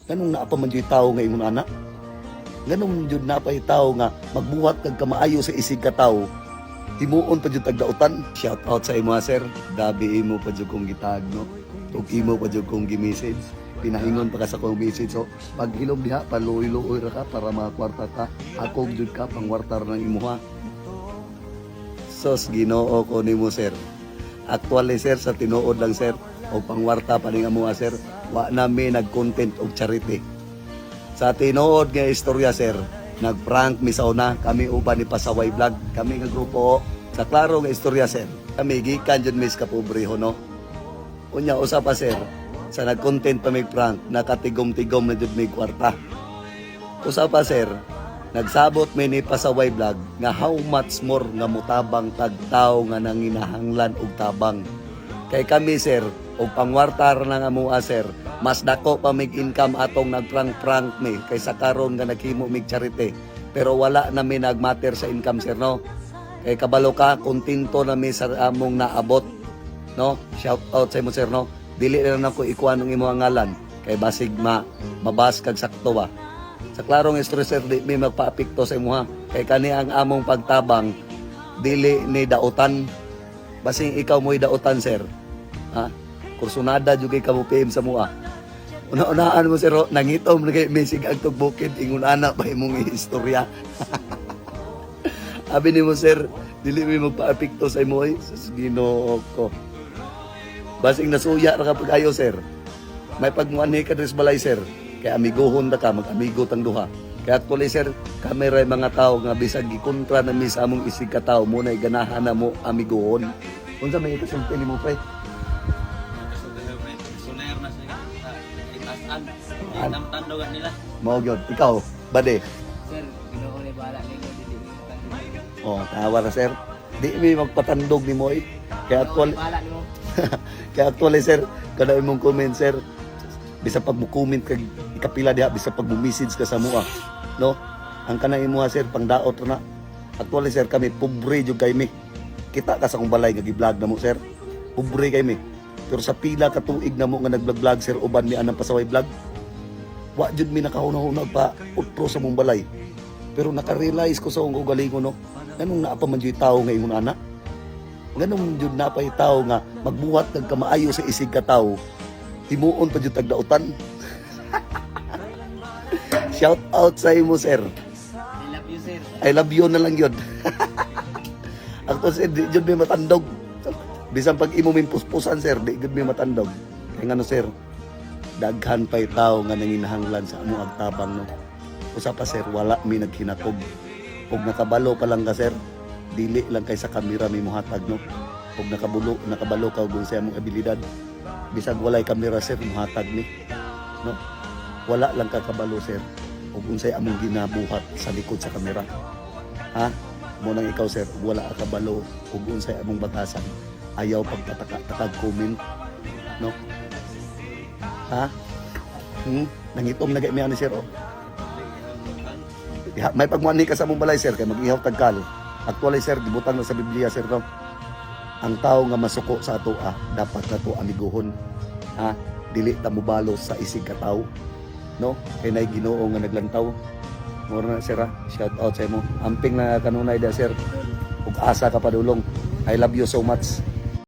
Ganong naa pa man jud tawo nga ingon ana. Ganon jud na pa'y tao nga magbuhat kag kamaayo sa isig ka tao. Himuon pa jud tagdautan. Shout out sa imo sir. Dabi imo pa jud kong gitagno. Ug imo pa jud kong gi-message. Pinahingon pa ka sa kong message. So pag hilom diha paluoy-luoy ra ka para makakwarta ka. Ako jud ka pangwartar ng imo ha. Sos Ginoo ko nimo sir. Actually sir sa tinuod lang sir o pangwarta pa ning amo sir. Wa nami nag-content og charity. Sa tinuod nga istorya sir, nag-prank mi sa una, kami uban ni Pasaway Vlog, kami nga grupo sa klaro nga istorya sir. Kami gikan jud mis kapobreho no. Unya usa pa sir, sa nag-content pa mig prank, nakatigom-tigom na jud mig kwarta. Usa pa sir, nagsabot mi ni Pasaway Vlog nga how much more nga mutabang tagtaw nga nanginahanglan og tabang. Kay kami sir, og pangwartar na nga mua sir, mas dako pa mig income atong nagprank-prank mi kaysa karon nga naghimo mig charity. Pero wala na mi nagmatter sa income sir no. Kay kabalo ka, kontento na mi sa among naabot no. Shout out sa imo sir no. Dili na nako ikuan ang imong ngalan kay basig mabas kag sakto ba. Sa klarong istorya sir, di mi magpaapekto sa imo ha. Kay kani ang among pagtabang dili ni dautan. Basing ikaw mo'y dautan sir. Ha? Kursunada jud kay kamo PM sa mua. Una-unaan mo sir, nangitom na kay mesig ang tugbukid ingon ana pa imong istorya. Abi nimo sir, dili mi magpaapekto sa imo ay Ginoo ko. Basing nasuya ra ka pag-ayo sir. May pagmuanhi ka dres balay sir. Kay amigohon ta ka, mag-amigo tang duha. Kaya actually sir, kami ray mga tao nga bisag gikontra na mi sa among isig ka tao mo na ganahan na mo amigohon. Unsa may ikasulti nimo pre? Tandogan nila. Mao gyud ikaw, bade. Sir, Ginoo ni bala ni ko dili mo tandog. Oh, tawa na sir. Di mi magpatandog ni mo eh. Kaya actually, Bala nimo. kaya actually sir, kada imong comment sir, bisa pag mo comment kag ikapila diha, bisa pag mo message ka sa mua, no? Ang kanang imo sir pangdaot na. Actually sir, kami pobre jud kay mi. Kita ka sa kong balay nga gi-vlog na mo sir. Pobre kay mi. Pero sa pila ka tuig na mo nga nag-vlog sir uban mi anang Pasaway Vlog. Wa jud mi nakahunahunag pa utro sa mong balay. Pero naka-realize ko sa akong ugalingon no. Ganong naa pa man jud tawo nga ingon ana. Ganong jud na pa'y tawo nga magbuhat kag kamaayo sa isig ka tawo. Himuon pa jud tagdautan. Shout out sa imo sir. I love you sir. I love you na lang yun. Ako sir, di jud may matandog. Bisan pag imo min puspusan sir, di jud may matandog. Kaya nga no sir, daghan pa'y tao nga nanginahanglan sa among agtabang no. Usa pa sir, wala mi naghinatog. Ug nakabalo pa lang ka sir, dili lang kay sa kamera mi mohatag no. Ug nakabalo ka ug sa among abilidad. Bisag walay kamera sir, mohatag mi. No. Wala lang ka kabalo sir. Ug unsay among ginabuhat sa likod sa kamera. Ha? Mo nang ikaw sir, wala ka kabalo ug unsay among batasan. Ayaw pagtataka-takag comment, no? Ha? Nangitom na gaymi ani sir oh. May pagmuani ka sa among balay sir kay mag-ihaw tagkal. Actually sir, gibutang na sa Biblia sir no. Ang tao nga masuko sa atoa, dapat nato amiguhon. Ha? Dili ta mobalos sa isig ka tawo. No? Kay nay Ginoo nga naglantaw. Mura na sir ha? Shout out sa imo. Amping na kanunay da sir. Ug asa ka padulong. I love you so much.